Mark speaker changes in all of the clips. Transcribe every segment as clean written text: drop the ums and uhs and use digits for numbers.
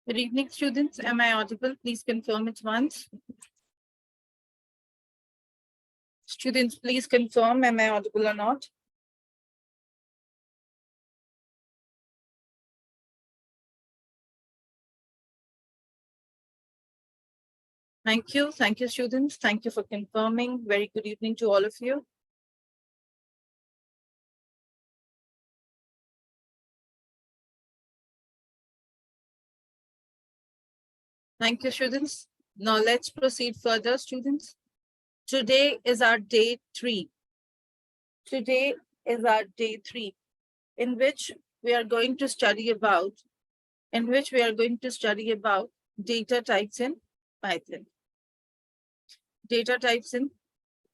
Speaker 1: Good evening, students. Am I audible? Please confirm it once. Students, please confirm, am I audible or not? Thank you. Thank you, students. Thank you for confirming. Very good evening to all of you. Thank you, students. Now let's proceed further, students. Today is our day 3. Today is our day 3, in which we are going to study about, data types in Python. Data types in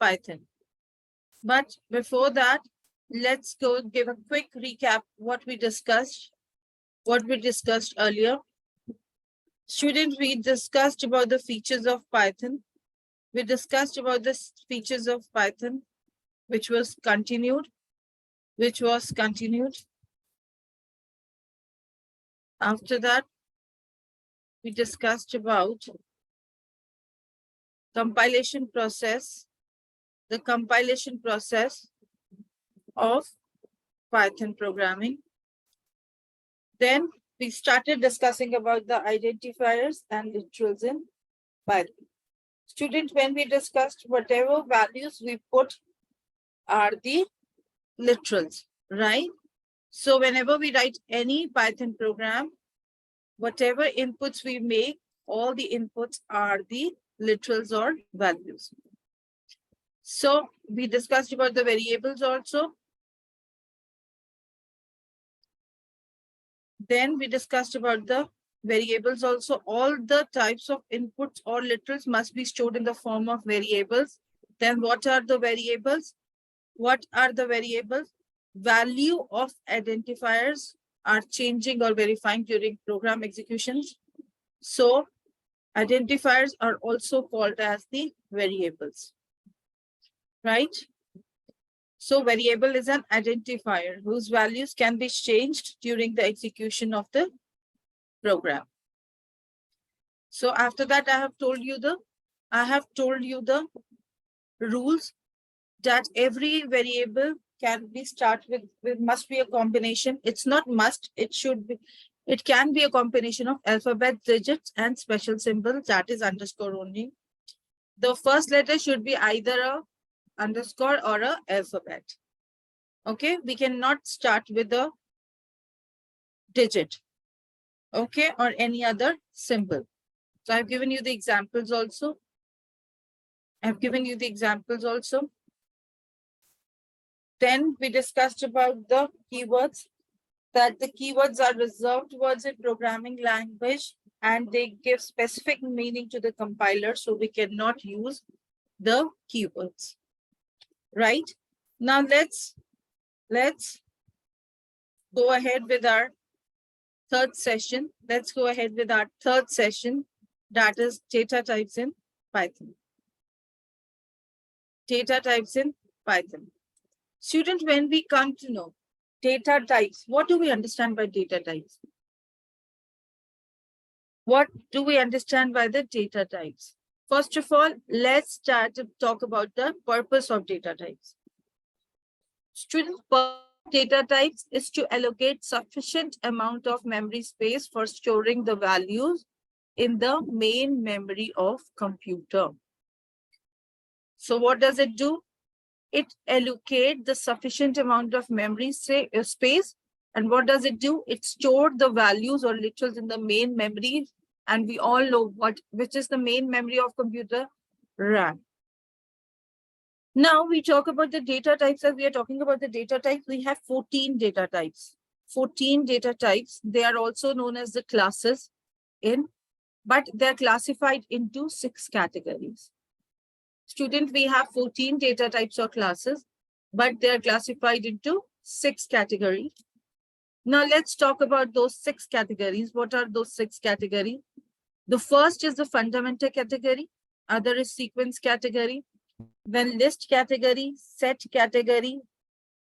Speaker 1: Python. But before that, let's go give a quick recap what we discussed earlier. Students, we discussed about the features of Python. We discussed about the features of Python, which was continued. After that, we discussed about compilation process, the compilation process of Python programming. Then we started discussing about the identifiers and literals in Python. Students, when we discussed whatever values we put are the literals, right? So whenever we write any Python program, whatever inputs we make, all the inputs are the literals or values. So we discussed about the variables also. Then we discussed about the variables also. All the types of inputs or literals must be stored in the form of variables. Then what are the variables? Value of identifiers are changing or verifying during program executions. So identifiers are also called as the variables, right? So variable is an identifier whose values can be changed during the execution of the program. So after that, I have told you the rules that every variable can be started with must be a combination. It's not must, it should be. It can be a combination of alphabet, digits, and special symbols, that is underscore only. The first letter should be either a underscore or a alphabet. Okay, we cannot start with a digit, okay, or any other symbol. So I've given you the examples also. Then we discussed about the keywords, that the keywords are reserved words in programming language and they give specific meaning to the compiler, so we cannot use the keywords, right? Now let's go ahead with our third session. That is data types in Python. Students, when we come to know data types, what do we understand by data types? What do we understand by the data types? First of all, let's start to talk about the purpose of data types. Students, data types is to allocate sufficient amount of memory space for storing the values in the main memory of computer. So what does it do? It allocates the sufficient amount of memory space. And what does it do? It stores the values or literals in the main memory. And we all know which is the main memory of computer? RAM. Now we talk about the data types. As we are talking about the data types, we have 14 data types. 14 data types. They are also known as the classes but they're classified into 6 categories. Student, we have 14 data types or classes, but they're classified into 6 categories. Now let's talk about those 6 categories. What are those 6 categories? The first is the fundamental category. Other is sequence category. Then list category, set category,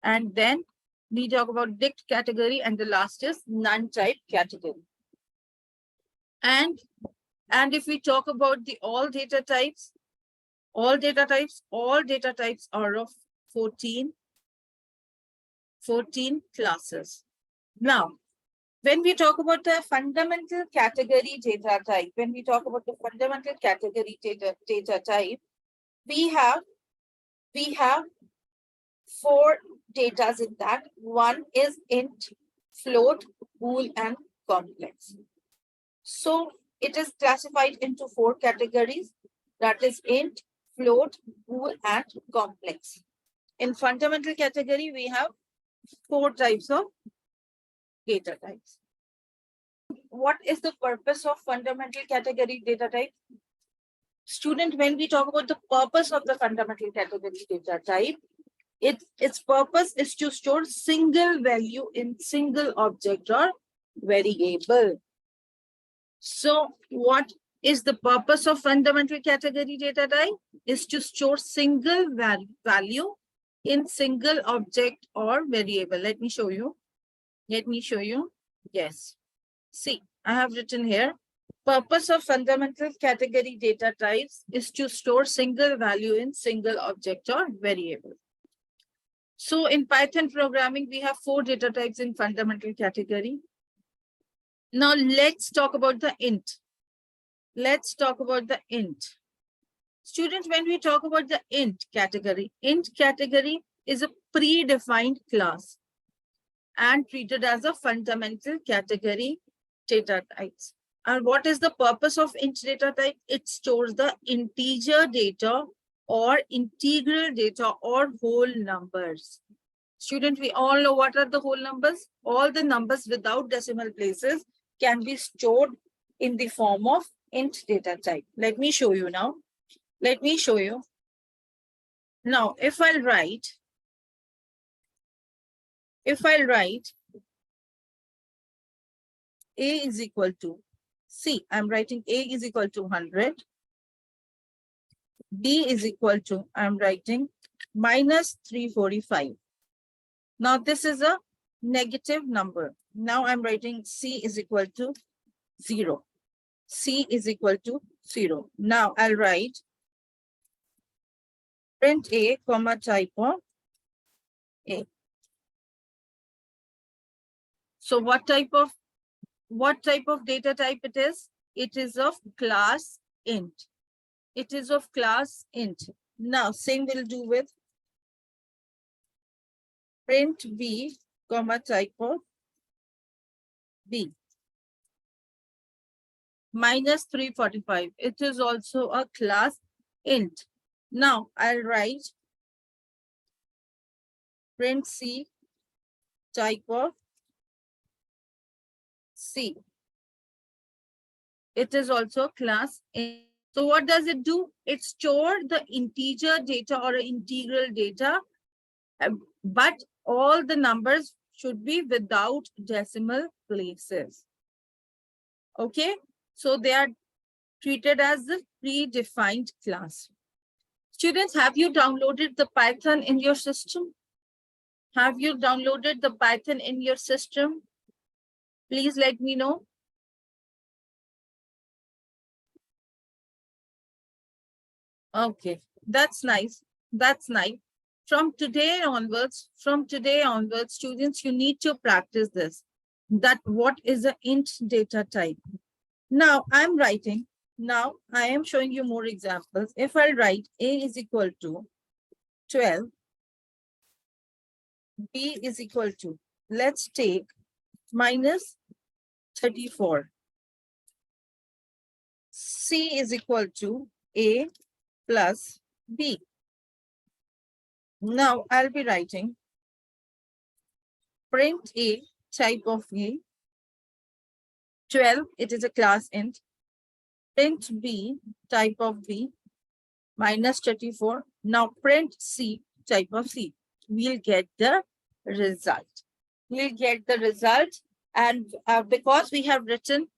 Speaker 1: and then we talk about dict category, and the last is none type category. And if we talk about the all data types are of 14 classes. Now, when we talk about the fundamental category data type, we have 4 datas in that. One is int, float, bool, and complex. So it is classified into 4 categories, that is int, float, bool, and complex. In fundamental category, we have 4 types of data types. What is the purpose of fundamental category data type? Student, when we talk about the purpose of the fundamental category data type, its purpose is to store single value in single object or variable. So what is the purpose of fundamental category data type? Is to store single value in single object or variable. Let me show you. Yes. See, I have written here, purpose of fundamental category data types is to store single value in single object or variable. So in Python programming, we have 4 data types in fundamental category. Now let's talk about the int. Students, when we talk about the int category is a predefined class and treated as a fundamental category data types. And what is the purpose of int data type? It stores the integer data or integral data or whole numbers. Student, we all know what are the whole numbers. All the numbers without decimal places can be stored in the form of int data type. Let me show you now. Now, if I'll write a is equal to, see, I'm writing a is equal to 100. B is equal to, I'm writing minus 345. Now this is a negative number. Now I'm writing C is equal to 0. C is equal to 0. Now I'll write print A, comma, type of A. So what type of data type it is? It is of class int. Now same will do with print B, comma, type of B. Minus 345. It is also a class int. Now I'll write print C, type of C. It is also class int. So what does it do? It stores the integer data or integral data, but all the numbers should be without decimal places. Okay, so they are treated as the predefined class. Students, have you downloaded the Python in your system? Please let me know. Okay, that's nice. From today onwards, students, you need to practice this. That what is an int data type? Now I am showing you more examples. If I write A is equal to 12, B is equal to, let's take minus 34. C is equal to A plus B. Now I'll be writing print A, type of A, 12, it is a class int. Print B, type of B, minus 34. Now print C, type of C. We'll get the result. And because we have written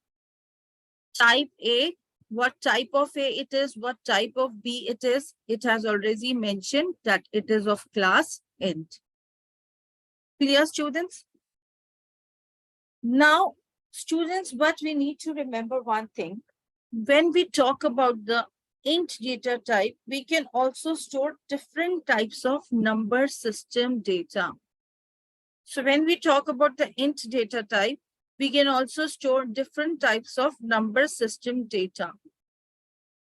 Speaker 1: type A, what type of A it is, what type of B it is, it has already mentioned that it is of class int. Clear, students? Now, Students, but we need to remember one thing. When we talk about the int data type, we can also store different types of number system data. So when we talk about the int data type, we can also store different types of number system data.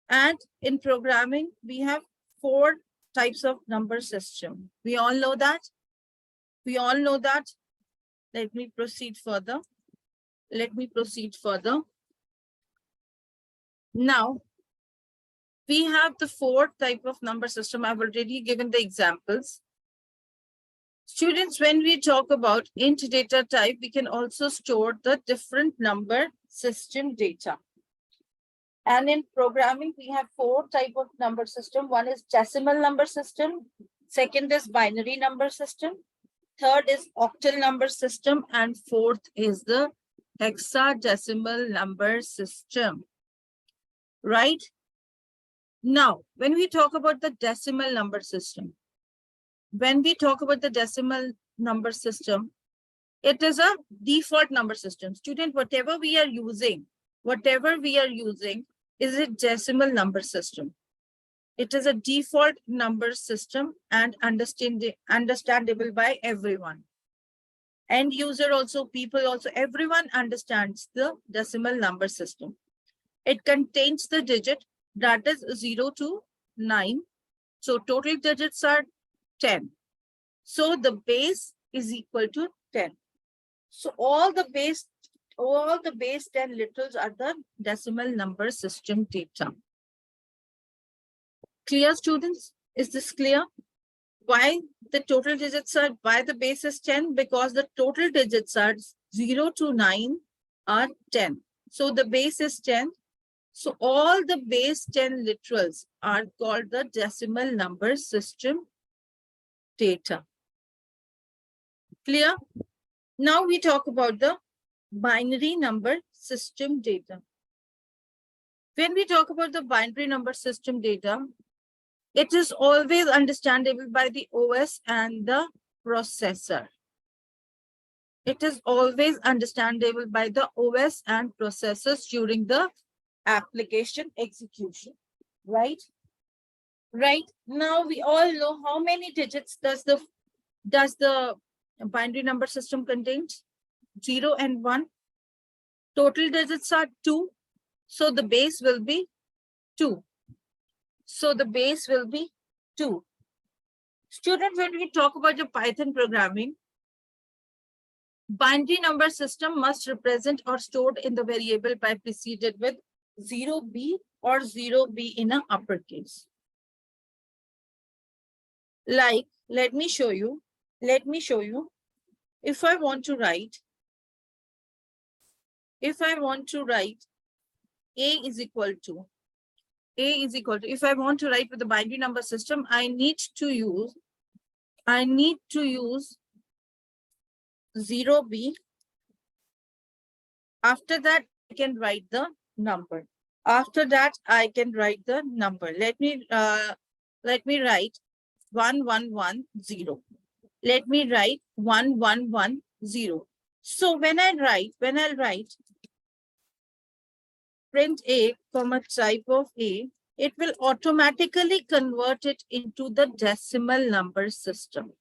Speaker 1: And in programming, we have 4 types of number system. We all know that. We all know that. Let me proceed further. Now, we have the 4 type of number system. I've already given the examples. Students, when we talk about int data type, we can also store the different number system data. And in programming, we have 4 type of number system. One is decimal number system. Second is binary number system. Third is octal number system. And fourth is the hexadecimal number system. Right? Now, when we talk about the decimal number system, it is a default number system. Student, whatever we are using is a decimal number system. It is a default number system and understandable by everyone. End user also, people also, everyone understands the decimal number system. It contains the digit that is 0 to 9. So total digits are 10. So the base is equal to 10. So all the base 10 literals are the decimal number system data. Clear, students? Is this clear? Why the total digits are, why the base is 10? Because the total digits are 0 to 9 are 10. So the base is 10. So all the base 10 literals are called the decimal number system data. Clear? Now we talk about the binary number system data. When we talk about the binary number system data, it is always understandable by the OS and the processor. It is always understandable by the OS and processors during the application execution, right? Right. Now we all know how many digits does the binary number system contains? 0 and 1. Total digits are 2. So the base will be 2. So the base will be 2. Students, when we talk about the Python programming, binary number system must represent or stored in the variable by preceded with 0b or 0b in an uppercase. Like, let me show you. If I want to write A is equal to, if I want to write with the binary number system, I need to use 0b. After that, I can write the number. Let me write 1110. Let me write 1110. So when I write print A, type of A, it will automatically convert it into the decimal number system.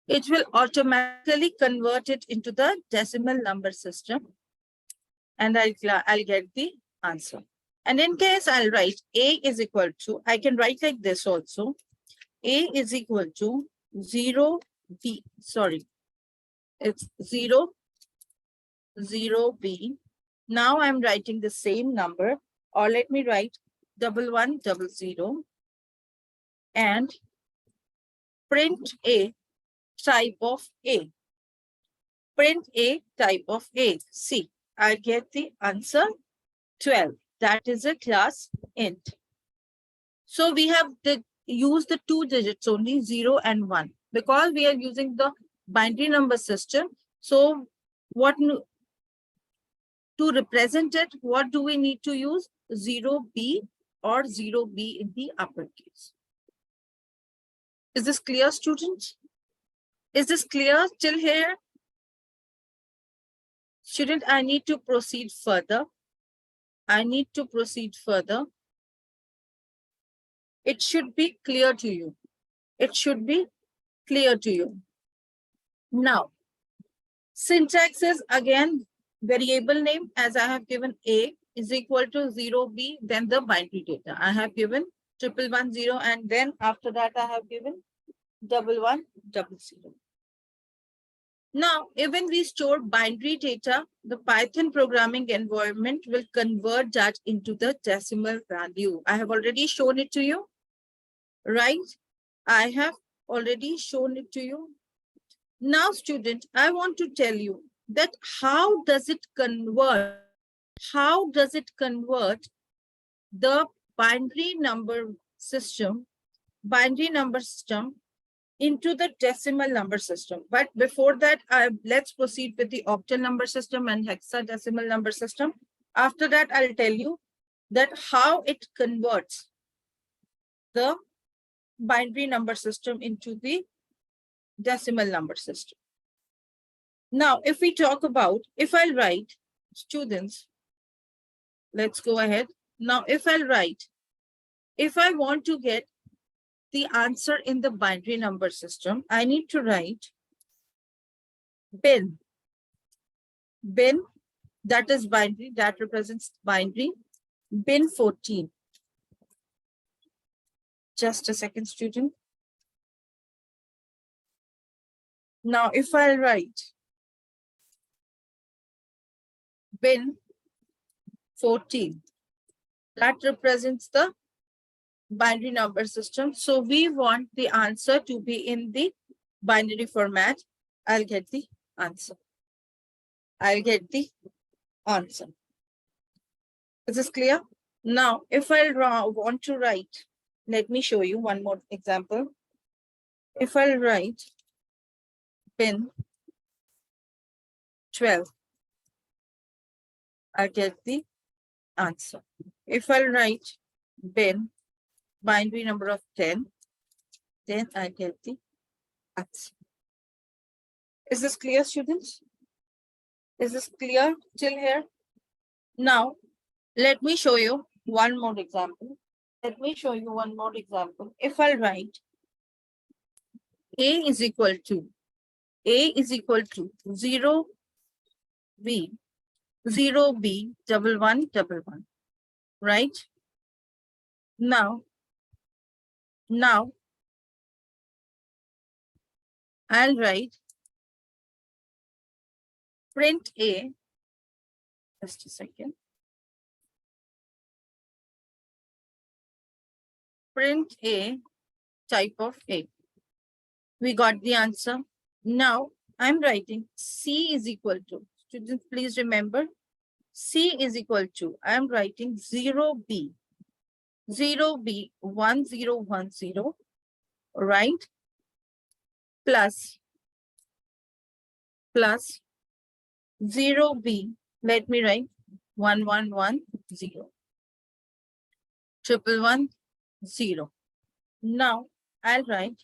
Speaker 1: It will automatically convert it into the decimal number system. And I'll get the answer. And in case I'll write A is equal to, I can write like this also. A is equal to 0B. Sorry, it's 0B. Now I'm writing the same number, or let me write 1100 and print A type of A. Print A type of A. See, I get the answer 12. That is a class int. So we have used the 2 digits only, 0 and 1, because we are using the binary number system. So to represent it, what do we need to use? 0B or 0B in the uppercase. Is this clear, students? Is this clear till here? Student, I need to proceed further. I need to proceed further. It should be clear to you. It should be clear to you. Now, syntax is again variable name, as I have given A is equal to 0B, then the binary data. I have given 1110, and then after that I have given 1100. Now, even we store binary data, the Python programming environment will convert that into the decimal value. I have already shown it to you, right? I have already shown it to you. Now, student, I want to tell you that how does it convert the binary number system into the decimal number system. But before that, let's proceed with the octal number system and hexadecimal number system. After that, I'll tell you that how it converts the binary number system into the decimal number system. Now, if we talk about, if I'll write, students, let's go ahead. Now, if I'll write, if I want to get the answer in the binary number system, I need to write bin, that is binary, that represents binary, bin 14. Just a second, student. Now, if I write bin 14, that represents the binary number system. So we want the answer to be in the binary format. I'll get the answer. I'll get the answer. Is this clear? Now, if I want to write, let me show you one more example. If I'll write bin 12, I'll get the answer. If I'll write bin binary number of 10, then I get the answer. Is this clear, students? Is this clear till here? Now, let me show you one more example. Let me show you one more example. If I write A is equal to 0B, 0B, 1111, right? Now, I'll write print A, just a second. Print A, type of A. We got the answer. Now, I'm writing C is equal to, students, please remember, C is equal to, I'm writing 0B, 1010, right? Plus 0B, let me write 1110, 1110. Now, I'll write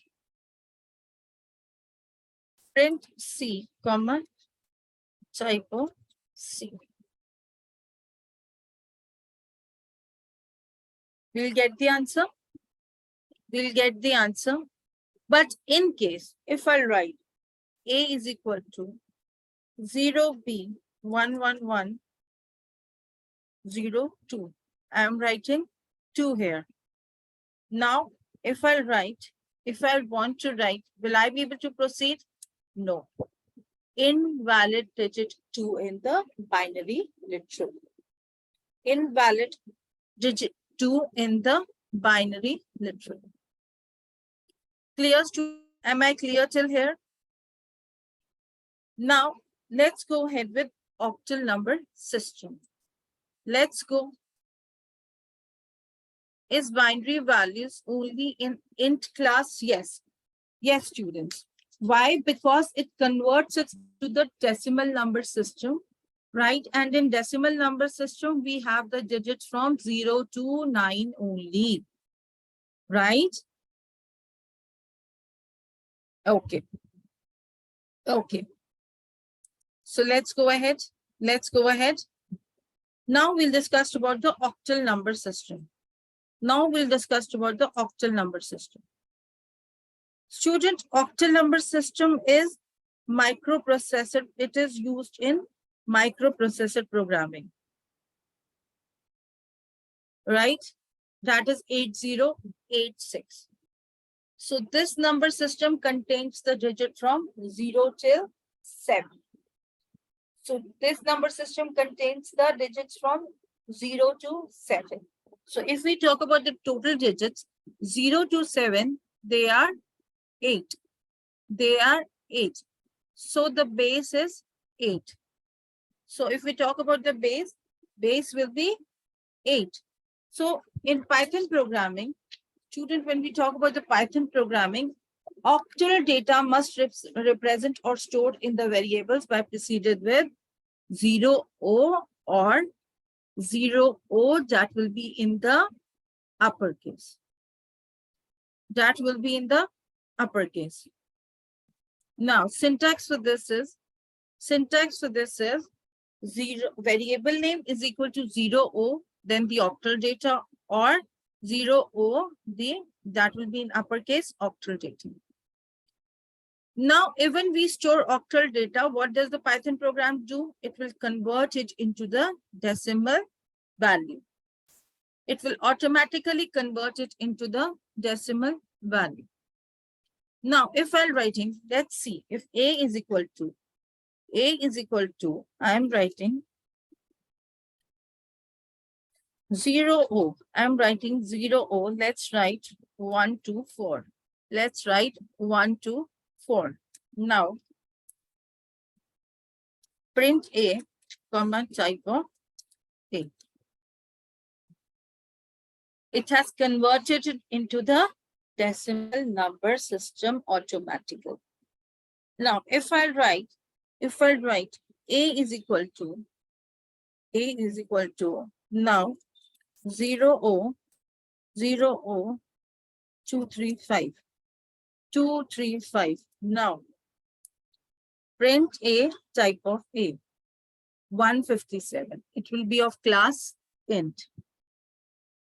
Speaker 1: print C, comma, type of C. We'll get the answer. We'll get the answer. But in case, if I write A is equal to 0B, 1110, I'm writing 2 here. Now, if I want to write, will I be able to proceed? No. Invalid digit 2 in the binary literal. Invalid digit 2 in the binary literal. Clear, students? Am I clear till here? Now, let's go ahead with octal number system. Let's go. Is binary values only in int class? Yes. Yes, students. Why? Because it converts it to the decimal number system, right? And in decimal number system, we have the digits from 0 to 9 only, right? Okay. Okay. So let's go ahead. Let's go ahead. Now we'll discuss about the octal number system. Student, octal number system is microprocessor. It is used in microprocessor programming, right? That is 8086. So this number system contains the digit from 0 till 7. So this number system contains the digits from 0 to 7. So if we talk about the total digits, 0 to 7, they are 8. They are 8. So the base is 8. So if we talk about the base will be 8. So in Python programming, student, when we talk about the Python programming, octal data must represent or stored in the variables by preceded with 0O or 0O, that will be in the uppercase. That will be in the uppercase. Now, syntax for this is zero, variable name is equal to 0O, then the octal data, or 0O, that will be in uppercase octal data. Now, even we store octal data, what does the Python program do? It will convert it into the decimal value. It will automatically convert it into the decimal value. Now, if I'm writing, let's see, if A is equal to, I'm writing 0O. I'm writing 0O. Let's write 1 to 4. Let's write 1 to 4. Now, print A, comma, type of A. It has converted it into the decimal number system automatically. Now, if I write A is equal to now 0O 235. Now, print A, type of A, 157. It will be of class int.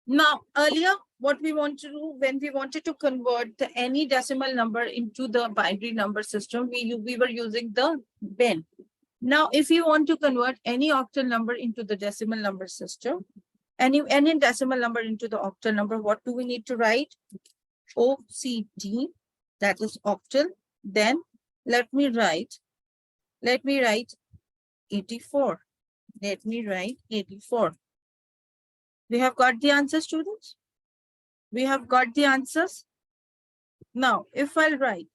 Speaker 1: Now, earlier, what we want to do when we wanted to convert any decimal number into the binary number system, we were using the bin. Now, if you want to convert any octal number into the decimal number system, any decimal number into the octal number, what do we need to write? OCT, that is octal. Then let me write 84. Let me write 84. We have got the answer, students. We have got the answers. Now, if I'll write,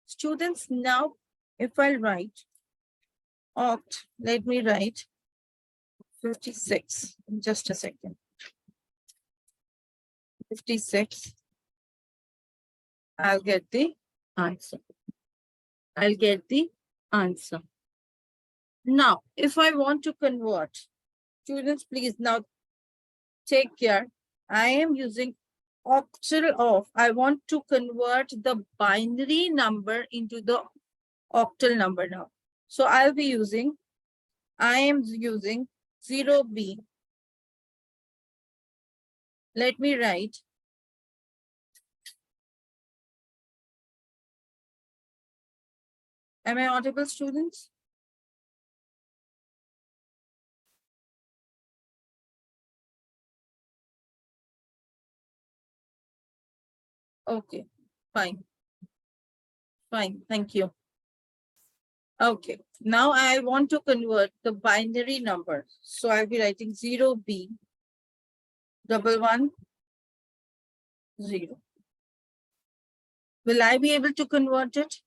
Speaker 1: students, now if I'll write oct, let me write 56. Just a second. 56. I'll get the answer. Now, if I want to convert, students, please now take care. I am using octal of. I want to convert the binary number into the octal number now. So I am using 0B. Let me write. Am I audible, students? Okay, fine. Thank you. Okay, now I want to convert the binary number. So I'll be writing 0B 110. Will I be able to convert it?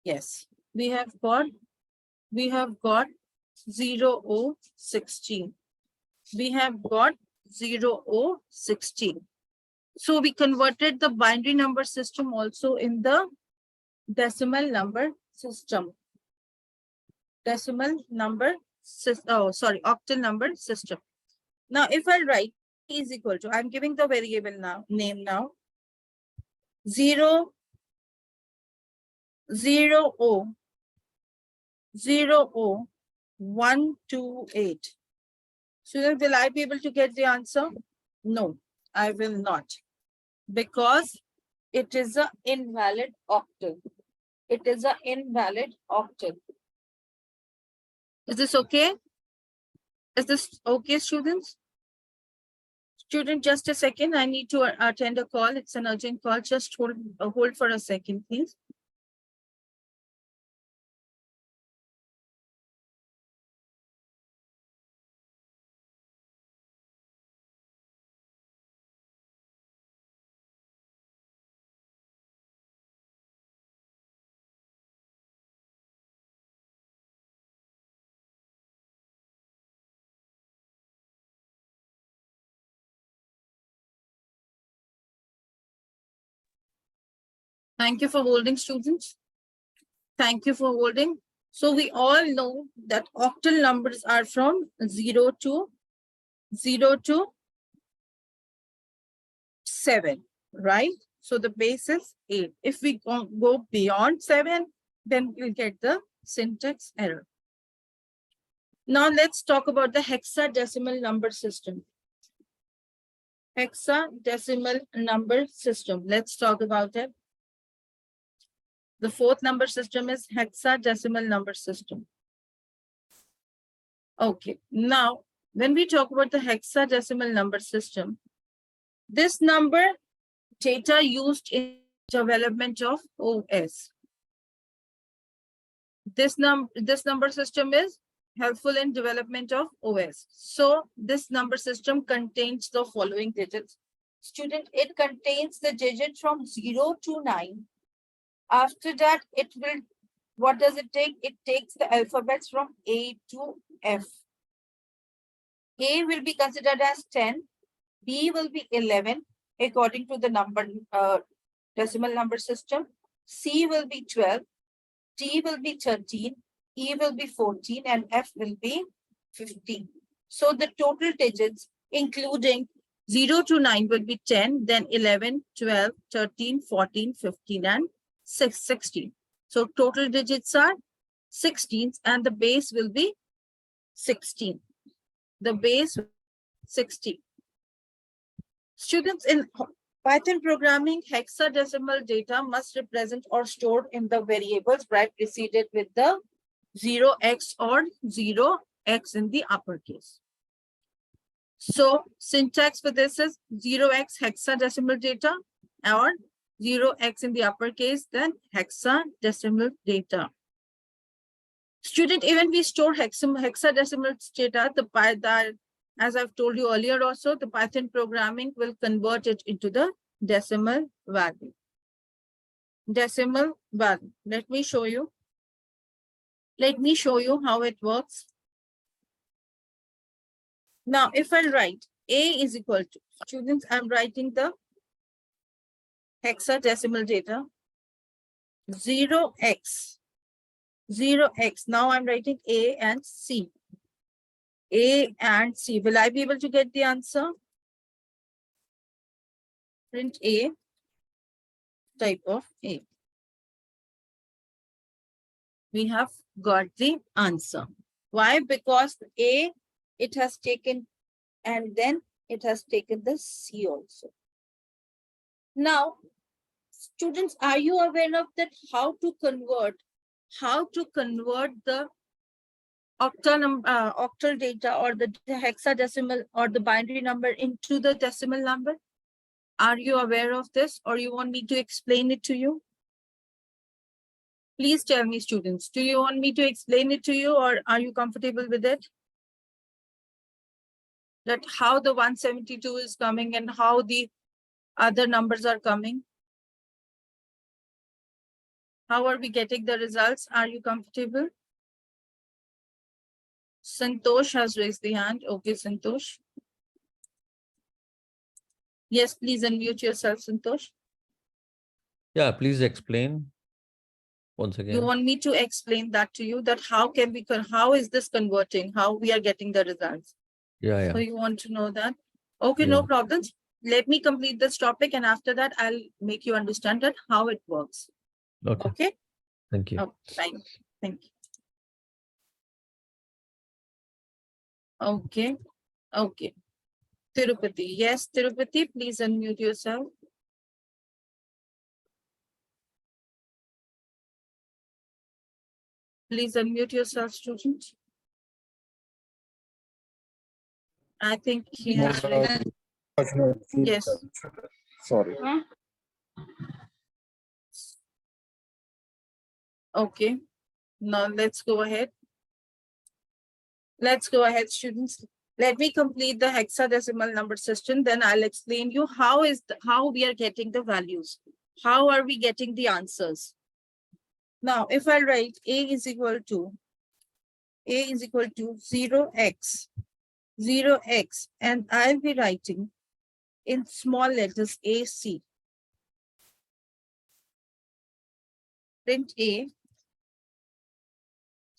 Speaker 1: Yes, we have got 0O16. We have got 0O16. So we converted the binary number system also in the decimal number system. Octal number system. Now, if I write is equal to, I'm giving the variable now, name now, 0O 00128. Student, will I be able to get the answer? No, I will not. Because it is an invalid octal. It is an invalid octal. Is this okay? Is this okay, students? Student, just a second. I need to attend a call. It's an urgent call. Just hold for a second, please. Thank you for holding, students. Thank you for holding. So we all know that octal numbers are from 0 to 7, right? So the base is 8. If we go beyond 7, then we'll get the syntax error. Now let's talk about the hexadecimal number system. Hexadecimal number system. Let's talk about it. The fourth number system is hexadecimal number system. Okay, now when we talk about the hexadecimal number system, this number data used in development of OS. This number system is helpful in development of OS. So this number system contains the following digits. Student, it contains the digit from 0 to 9. After that, it will, what does it take? It takes the alphabets from A to F. A will be considered as 10. B will be 11 according to the number decimal number system. C will be 12. D will be 13. E will be 14 and F will be 15. So the total digits including 0 to 9 will be 10, then 11, 12, 13, 14, 15 and 16. So total digits are 16 and the base will be 16. The base 16. Students, in Python programming, hexadecimal data must represent or stored in the variables preceded with the 0x or 0x in the uppercase. So syntax for this is 0x hexadecimal data or 0x in the uppercase, then hexadecimal data. Student, even we store hexadecimal data, as I've told you earlier also, the Python programming will convert it into the decimal value. Decimal value. Let me show you. Let me show you how it works. Now, if I write A is equal to, students, I'm writing the hexadecimal data 0x. Now I'm writing A and C. A and C. Will I be able to get the answer? Print A, type of A. We have got the answer. Why? Because A, it has taken, and then it has taken the C also. Now, students, are you aware of that? How to convert the octal data or the hexadecimal or the binary number into the decimal number? Are you aware of this, or you want me to explain it to you? Please tell me, students, do you want me to explain it to you, or are you comfortable with it? That how the 172 is coming and how the other numbers are coming? How are we getting the results? Are you comfortable? Santosh has raised the hand. Okay, Santosh. Yes, please unmute yourself, Santosh.
Speaker 2: Yeah, please explain once again.
Speaker 1: You want me to explain that to you, that how is this converting? How we are getting the results?
Speaker 2: Yeah.
Speaker 1: So you want to know that? Okay,
Speaker 2: Yeah.
Speaker 1: no problems. Let me complete this topic, and after that, I'll make you understand that how it works.
Speaker 2: Okay.
Speaker 1: Okay?
Speaker 2: Thank you.
Speaker 1: Oh, fine. Thank you. Okay. Okay. Tirupati. Yes, Tirupati, please unmute yourself. Please unmute yourself, student. I think he has raised. Yes.
Speaker 3: Sorry.
Speaker 1: Okay. Now let's go ahead. Let's go ahead, students. Let me complete the hexadecimal number system. Then I'll explain you how we are getting the values. How are we getting the answers? Now, if I write A is equal to 0x, and I'll be writing in small letters AC. Print A,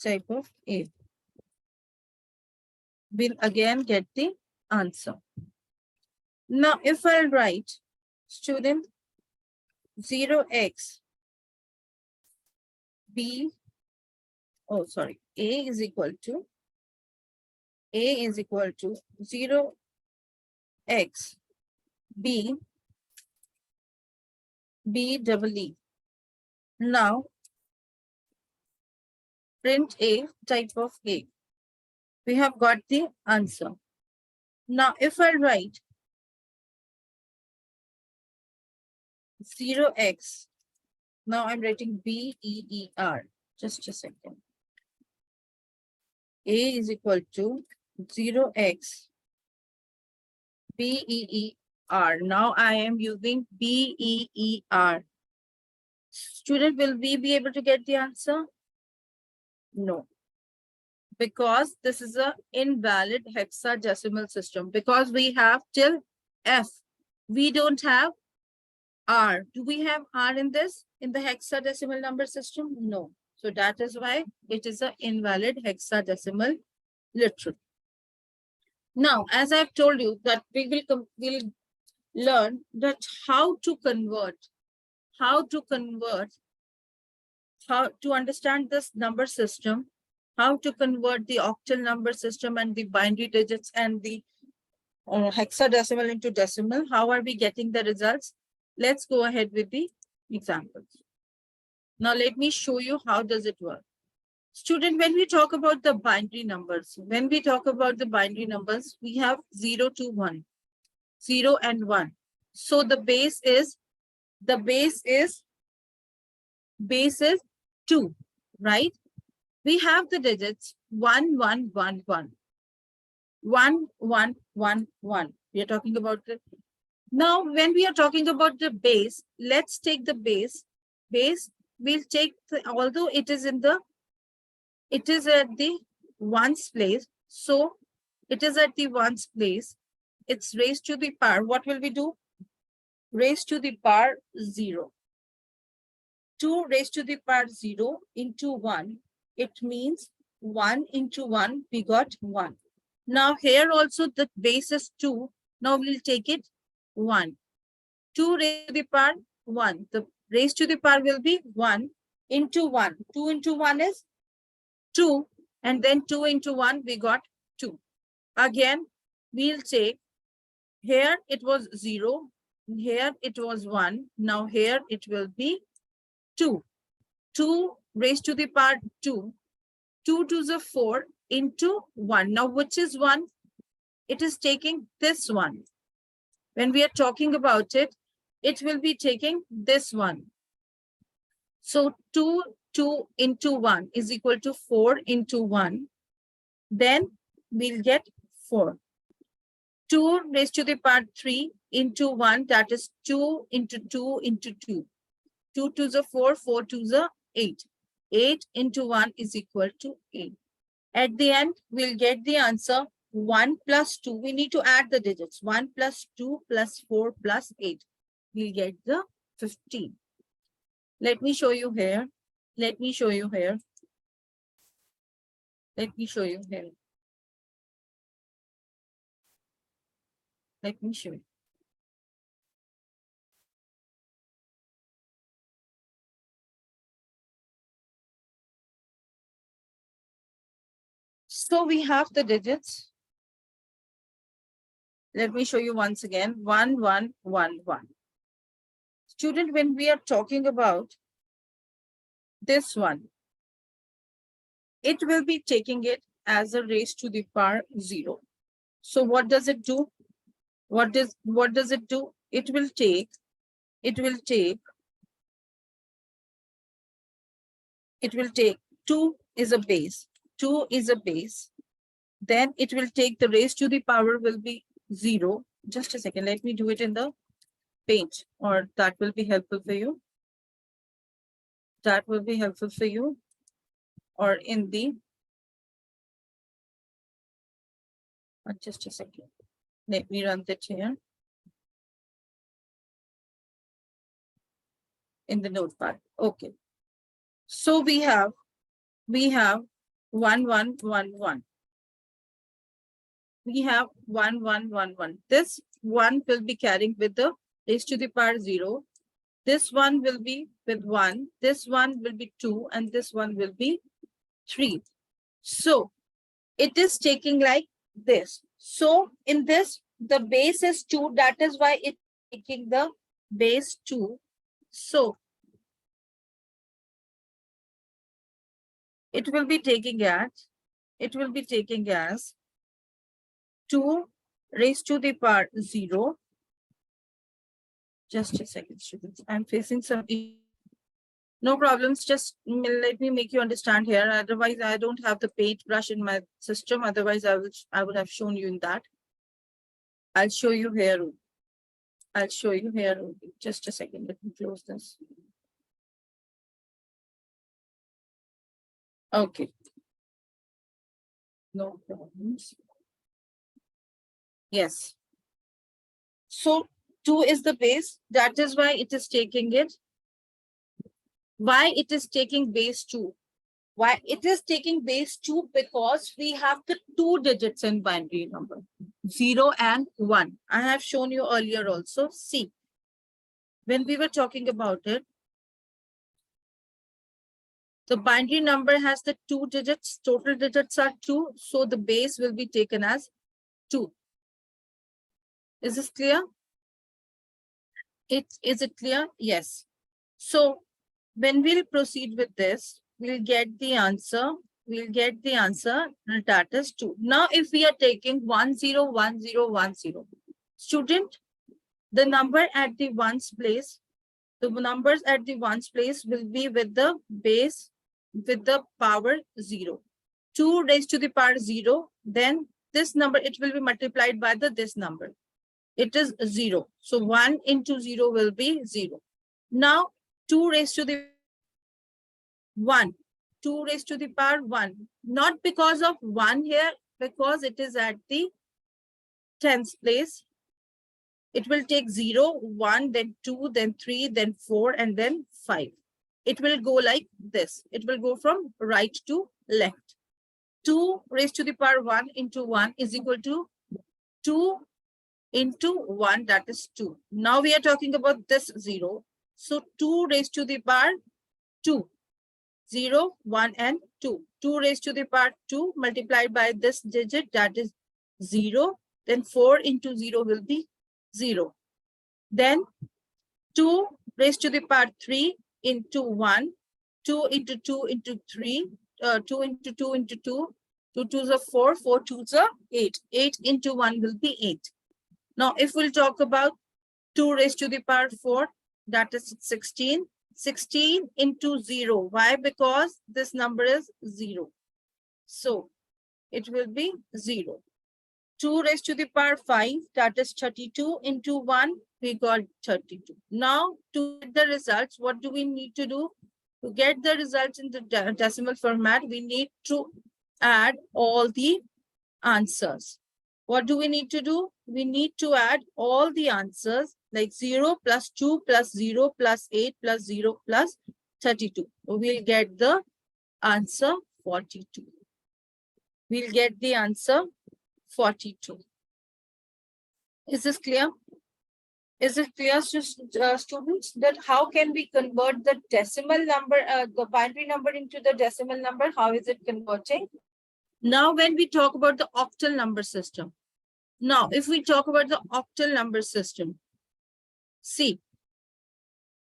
Speaker 1: type of A. We'll again get the answer. Now, if I write student 0x B, oh, sorry, A is equal to 0x B double E. Now, print A, type of A. We have got the answer. Now, if I write 0x, now I'm writing BEER. Just a second. A is equal to 0x BEER. Now I am using BEER. Student, will we be able to get the answer? No. Because this is an invalid hexadecimal system. Because we have till F. We don't have R. Do we have R in this? In the hexadecimal number system? No. So that is why it is an invalid hexadecimal literal. Now, as I've told you that we will learn that how to understand this number system, how to convert the octal number system and the binary digits and the hexadecimal into decimal. How are we getting the results? Let's go ahead with the examples. Now, let me show you how does it work. Student, when we talk about the binary numbers, we have 0 to 1, 0 and 1. So the base is 2, right? We have the digits 1, 1, 1, 1. 1, 1, 1, 1. We are talking about the. Now, when we are talking about the base, let's take the base. We'll take although it is at the ones place. So it is at the ones place. It's raised to the power. What will we do? Raised to the power 0. 2 raised to the power 0 into 1. It means 1 into 1, we got 1. Now here also the base is 2. Now we'll take it 1. 2 raised to the power 1. The raised to the power will be 1 into 1. 2 into 1 is 2. And then 2 into 1, we got 2. Again, we'll take, here it was 0. Here it was 1. Now here it will be 2. 2 raised to the power 2. 2 to the 4 into 1. Now, which is 1? It is taking this one. When we are talking about it, it will be taking this one. So 2 into 1 is equal to 4 into 1. Then we'll get 4. 2 raised to the power 3 into 1, that is 2 into 2 into 2. 2 to the 4, 4 to the 8. 8 into 1 is equal to 8. At the end, we'll get the answer 1 plus 2. We need to add the digits. 1 plus 2 plus 4 plus 8. We'll get the 15. Let me show you here. Let me show you here. Let me show you here. Let me show you. So we have the digits Let me show you once again. 1, 1, 1, 1. Student, when we are talking about this one, it will be taking it as a raised to the power 0. So what does it do? What does it do? It will take 2 is a base. 2 is a base. Then it will take the raised to the power will be 0. Just a second. Let me do it in the paint, or that will be helpful for you. That will be helpful for you. Or in the, just a second. Let me run that here. In the notepad. Okay. So we have 1, 1, 1, 1. We have 1, 1, 1, 1. This one will be carrying with the raised to the power 0. This one will be with 1. This one will be 2. And this one will be 3. So it is taking like this. So in this, the base is 2. That is why it's taking the base 2. So it will be taking as 2 raised to the power 0. Just a second, students. I'm facing some issues. No problems. Just let me make you understand here. Otherwise, I don't have the paint brush in my system. Otherwise, I would have shown you in that. I'll show you here. Just a second. Let me close this. Okay. No problems. Yes. So 2 is the base. That is why it is taking it. Why it is taking base 2? Why it is taking base 2? Because we have the 2 digits in binary number, 0 and 1. I have shown you earlier also. See, when we were talking about it, the binary number has the 2 digits. Total digits are 2. So the base will be taken as 2. Is this clear? Is it clear? Yes. So when we'll proceed with this, we'll get the answer. That is 2. Now, if we are taking 10, 10, 10, student, the number at the ones place, the numbers at the ones place will be with the base with the power 0. 2 raised to the power 0. Then this number, it will be multiplied by this number. It is 0. So 1 into 0 will be 0. Now 2 raised to the 1. 2 raised to the power 1. Not because of 1 here, because it is at the tens place. It will take 0, 1, then 2, then 3, then 4, and then 5. It will go like this. It will go from right to left. 2 raised to the power 1 into 1 is equal to 2 into 1, that is 2. Now we are talking about this 0. So 2 raised to the power 2. 0, 1, and 2. 2 raised to the power 2 multiplied by this digit, that is 0. Then 4 into 0 will be 0. Then 2 raised to the power 3 into 1. 2 into 2 into 3. 2 into 2 into 2. 2 2s are 4. 4 2s are 8. 8 into 1 will be 8. Now, if we'll talk about 2 raised to the power 4, that is 16. 16 into 0. Why? Because this number is 0. So, it will be 0. 2 raised to the power 5, that is 32 into 1, we got 32. Now, to get the results, what do we need to do? To get the results in the decimal format, we need to add all the answers. What do we need to do? We need to add all the answers like 0 plus 2 plus 0 plus 8 plus 0 plus 32. We'll get the answer 42. We'll get the answer 42. Is this clear? Is it clear to students that how can we convert the decimal number, the binary number into the decimal number? How is it converting? Now, when we talk about the octal number system, Now, if we talk about the octal number system, see,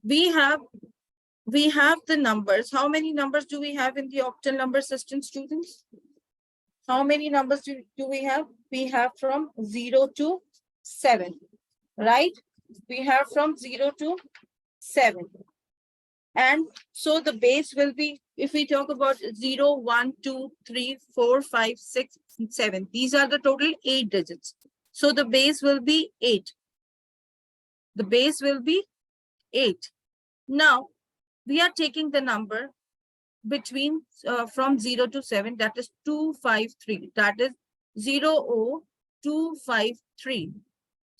Speaker 1: we have the numbers. How many numbers do we have in the octal number system, students? How many numbers do we have? We have from 0 to 7, right? We have from 0 to 7. And so the base will be, if we talk about 0, 1, 2, 3, 4, 5, 6, 7. These are the total 8 digits. So the base will be 8. The base will be 8. Now, we are taking the number between from 0 to 7, that is 253. That is 00253.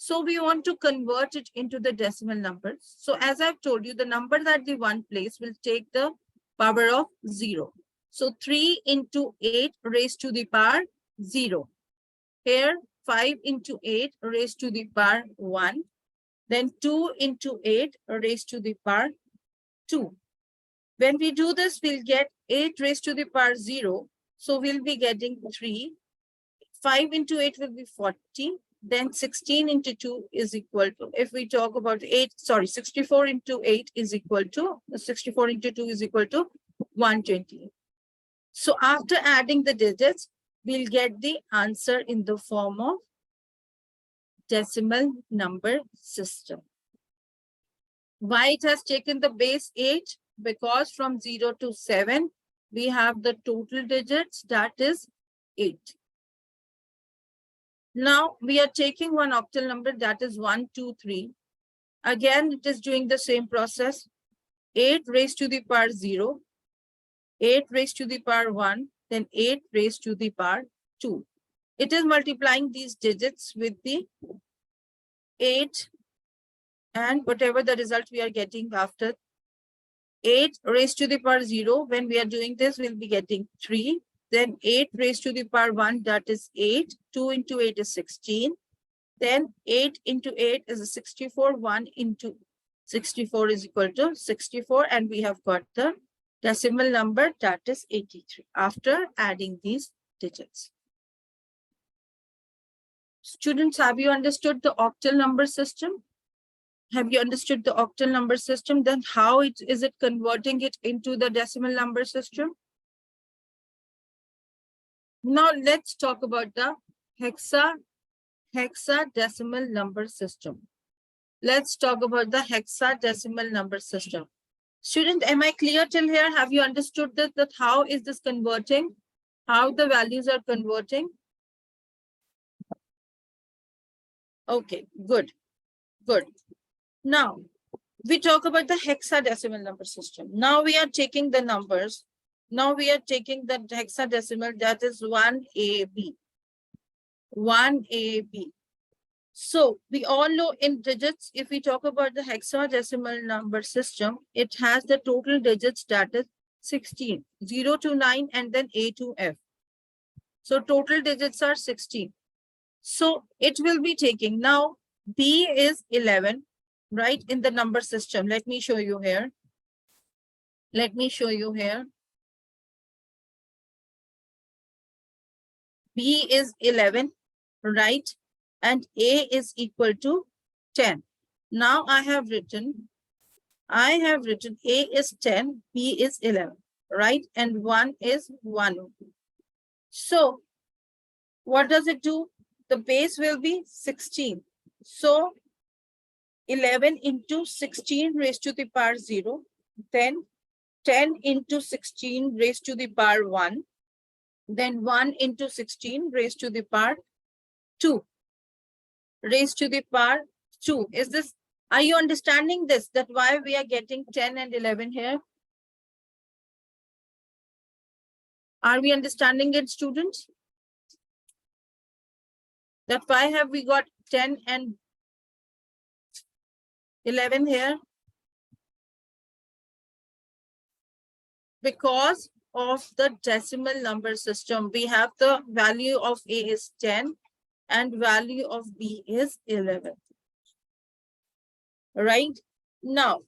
Speaker 1: So we want to convert it into the decimal numbers. So as I've told you, the number at the one place will take the power of 0. So 3 into 8 raised to the power 0. Here 5 into 8 raised to the power 1. Then 2 into 8 raised to the power 2. When we do this, we'll get 8 raised to the power 0. So we'll be getting 3. 5 into 8 will be 40. Then 16 into 2 is equal to, if we talk about 64 into 8 is equal to, 64 into 2 is equal to 120. So after adding the digits, we'll get the answer in the form of decimal number system. Why it has taken the base 8? Because from 0 to 7, we have the total digits, that is 8. Now we are taking one octal number, that is 123. Again, it is doing the same process. 8 raised to the power 0, 8 raised to the power 1, then 8 raised to the power 2. It is multiplying these digits with the 8 and whatever the result we are getting after. 8 raised to the power 0, when we are doing this, we'll be getting 3. Then 8 raised to the power 1, that is 8. 2 into 8 is 16. Then 8 into 8 is 64. 1 into 64 is equal to 64. And we have got the decimal number, that is 83, after adding these digits. Students, have you understood the octal number system? Have you understood the octal number system? Then how is it converting it into the decimal number system? Now let's talk about the hexadecimal number system. Let's talk about the hexadecimal number system. Student, am I clear till here? Have you understood that how is this converting? How the values are converting? Okay, good, good. Now, we talk about the hexadecimal number system. Now we are taking the numbers. Now we are taking the hexadecimal, that is 1AB. 1AB. So we all know in digits, if we talk about the hexadecimal number system, it has the total digits, that is 16, 0 to 9, and then A to F. So total digits are 16. So it will be taking, now B is 11, right, in the number system. Let me show you here. Let me show you here. B is 11, right? And A is equal to 10. Now I have written A is 10, B is 11, right? And 1 is 1. So what does it do? The base will be 16. So 11 into 16 raised to the power 0. Then 10 into 16 raised to the power 1. Then 1 into 16 raised to the power 2. Raised to the power 2. Is this, are you understanding this? That why we are getting 10 and 11 here? Are we understanding it, students? That why have we got 10 and 11 here? Because of the decimal number system. We have the value of A is 10 and value of B is 11. Right? Now,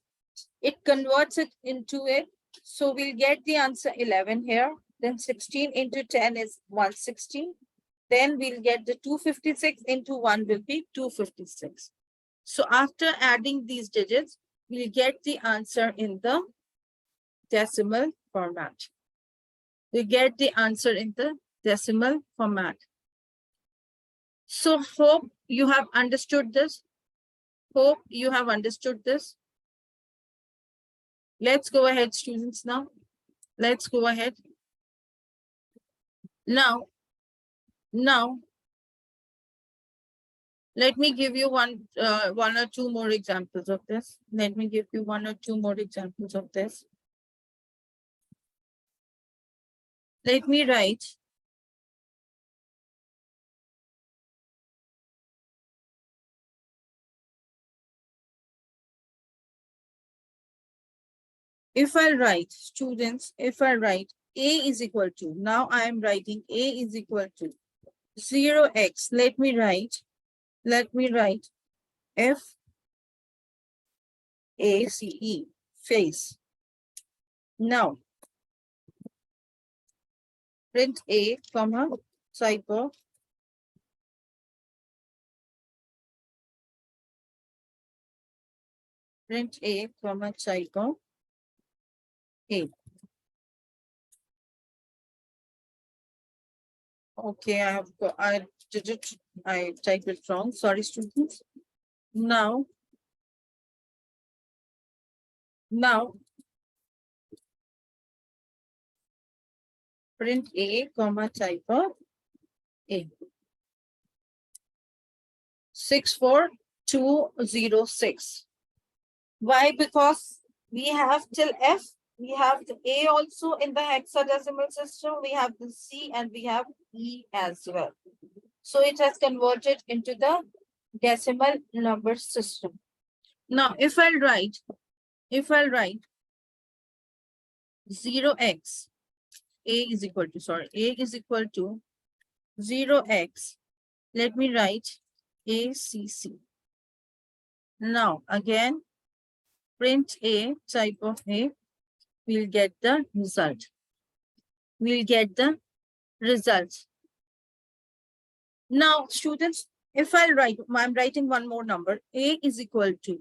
Speaker 1: it converts it into it. So we'll get the answer 11 here. Then 16 into 10 is 160. Then we'll get the 256 into 1 will be 256. So after adding these digits, we'll get the answer in the decimal format. We get the answer in the decimal format. So hope you have understood this. Hope you have understood this. Let's go ahead, students, now. Let's go ahead. Now, let me give you one or two more examples of this. Let me give you one or two more examples of this. Let me write if I write, students, if I write A is equal to, now I am writing A is equal to 0x. Let me write F A C E, face. Now, print A, comma, type of print A, comma, type of A. Okay, I typed it wrong. Sorry, students. Now, print A, comma, type of A. 64206. Why? Because we have till F, we have the A also in the hexadecimal system, we have the C and we have E as well. So it has converted into the decimal number system. Now, if I'll write 0x, A is equal to 0x, let me write ACC. Now, again, print A, type of A, we'll get the result. Now, students, if I'm writing one more number, A is equal to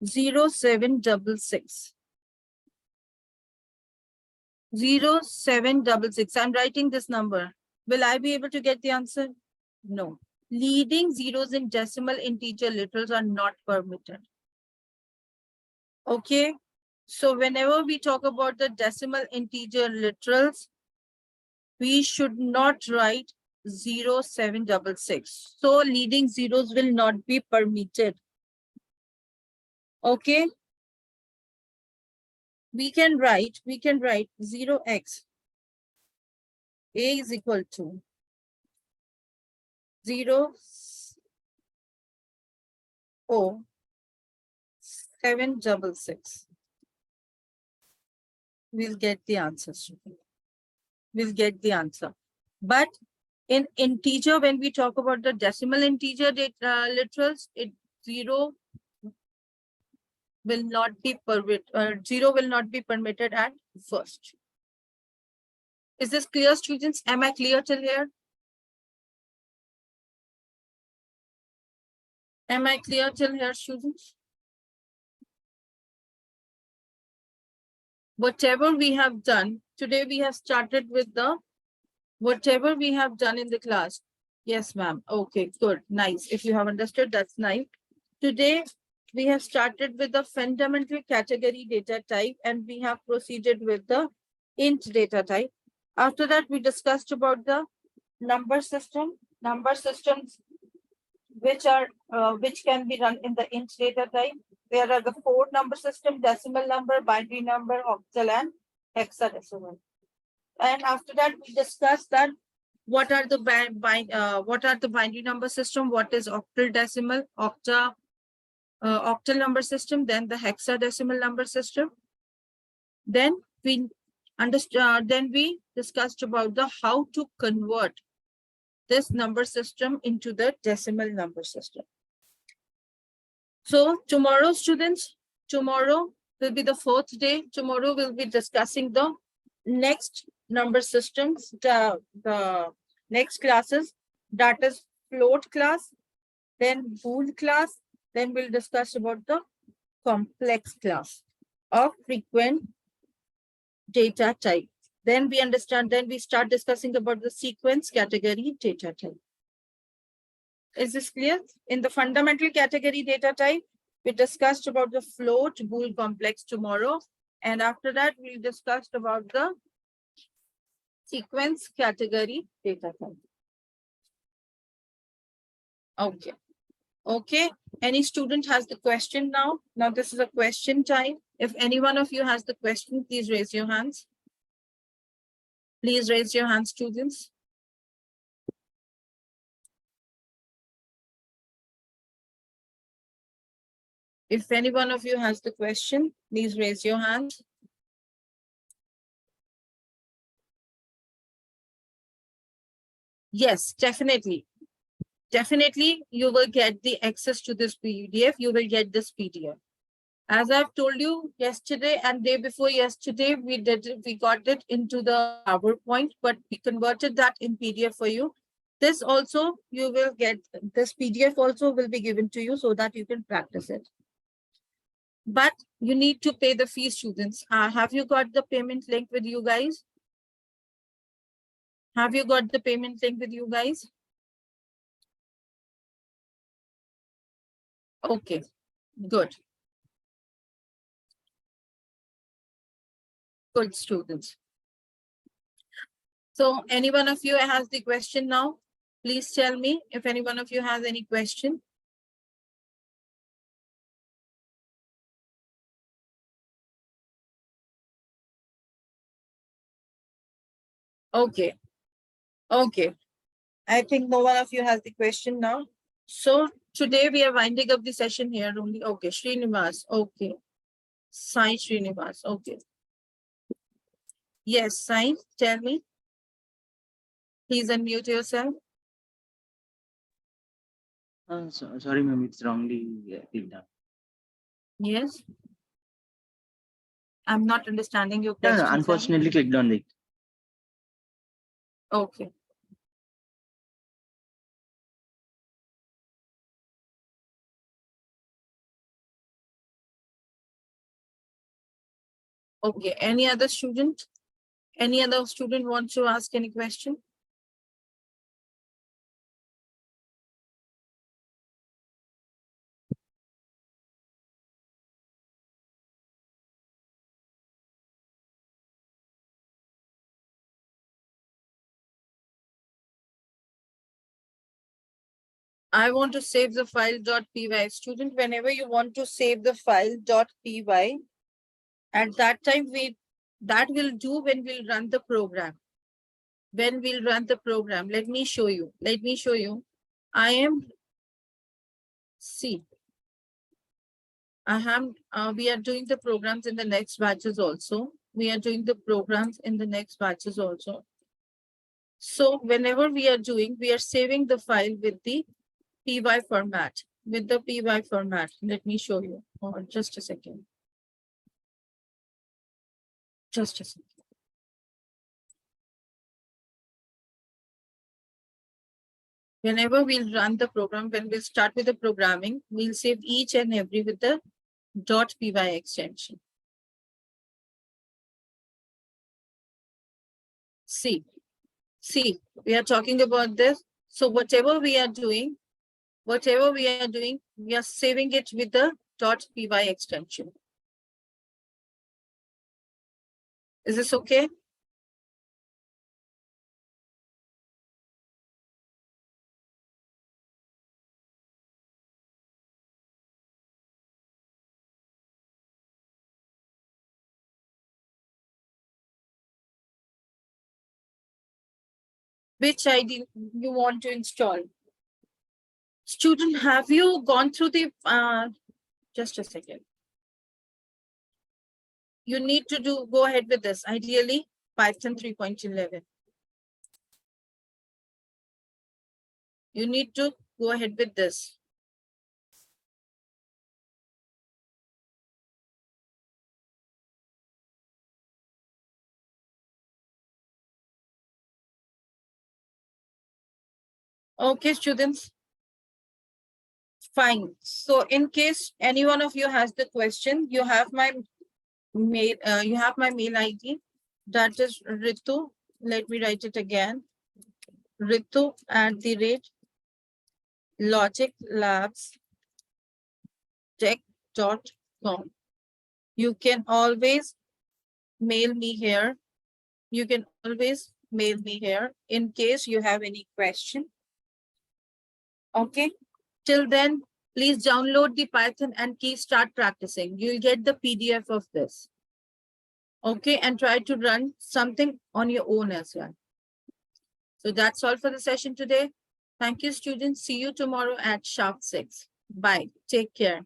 Speaker 1: 0766. 0766. I'm writing this number. Will I be able to get the answer? No. Leading zeros in decimal integer literals are not permitted. Okay. So whenever we talk about the decimal integer literals, we should not write 0766. So leading zeros will not be permitted. Okay. We can write 0x. A is equal to 0766. We'll get the answer. We'll get the answer. But in integer, when we talk about the decimal integer literals, 0 will not be permitted at first. Is this clear, students? Am I clear till here? Am I clear till here, students? Whatever we have done, today we have started with the, whatever we have done in the class. Yes, ma'am. Okay, good. Nice. If you have understood, that's nice. Today, we have started with the fundamental category data type and we have proceeded with the int data type. After that, we discussed about the number systems which can be run in the int data type. There are the 4 number system: decimal number, binary number, octal, and hexadecimal. And after that, we discussed that what are the binary number system, what is octal decimal, octal number system, then the hexadecimal number system. Then we discussed about the how to convert this number system into the decimal number system. So tomorrow, students, tomorrow will be the 4th day. Tomorrow we'll be discussing the next number systems, the Next classes, data float class, then bool class, then we'll discuss about the complex class of frequent data type. Then we start discussing about the sequence category data type. Is this clear? In the fundamental category data type, we discussed about the float bool complex tomorrow. And after that, we discussed about the sequence category data type. Okay. Okay. Any student has the question now? Now this is a question time. If any one of you has the question, please raise your hands. Please raise your hands, students. If any one of you has the question, please raise your hand. Yes, definitely. Definitely, you will get the access to this PDF. You will get this PDF. As I've told you yesterday and day before yesterday, we got it into the PowerPoint, but we converted that in PDF for you. This also, you will get, this PDF also will be given to you so that you can practice it. But you need to pay the fee, students. Have you got the payment link with you guys? Have you got the payment link with you guys? Okay, good. Good, students. So any one of you has the question now? Please tell me if any one of you has any question. Okay. Okay. I think no one of you has the question now. So today we are winding up the session here only. Okay, Srinivas. Okay. Sai Srinivas. Okay. Yes, Sai, tell me. Please unmute yourself.
Speaker 3: Sorry, ma'am, it's wrongly clicked on.
Speaker 1: Yes. I'm not understanding your
Speaker 3: No,
Speaker 1: question.
Speaker 3: unfortunately clicked on it.
Speaker 1: Okay. Okay. Any other student? Any other student wants to ask any question? I want to save the file .py. Student, whenever you want to save the file .py, at that time that will do when we'll run the program. When we'll run the program, let me show you. Let me show you. We are doing the programs in the next batches also. We are doing the programs in the next batches also. So whenever we are saving the file with the py format. With the py format, let me show you. Oh, just a second. Just a second. Whenever we'll run the program, when we'll start with the programming, we'll save each and every with the .py extension. See, we are talking about this. So whatever we are doing, we are saving it with the .py extension. Is this okay? Which ID you want to install? Student, have you gone through the, just a second. You need to go ahead with this, ideally Python 3.11. You need to go ahead with this. Okay, students. Fine. So in case any one of you has the question, you have my mail, mail ID. That is Ritu. Let me write it again. Ritu@logiclabstech.com. You can always mail me here. You can always mail me here in case you have any question. Okay. Till then, please download the Python and start practicing. You'll get the PDF of this. Okay, and try to run something on your own as well. So that's all for the session today. Thank you, students. See you tomorrow at sharp 6. Bye. Take care.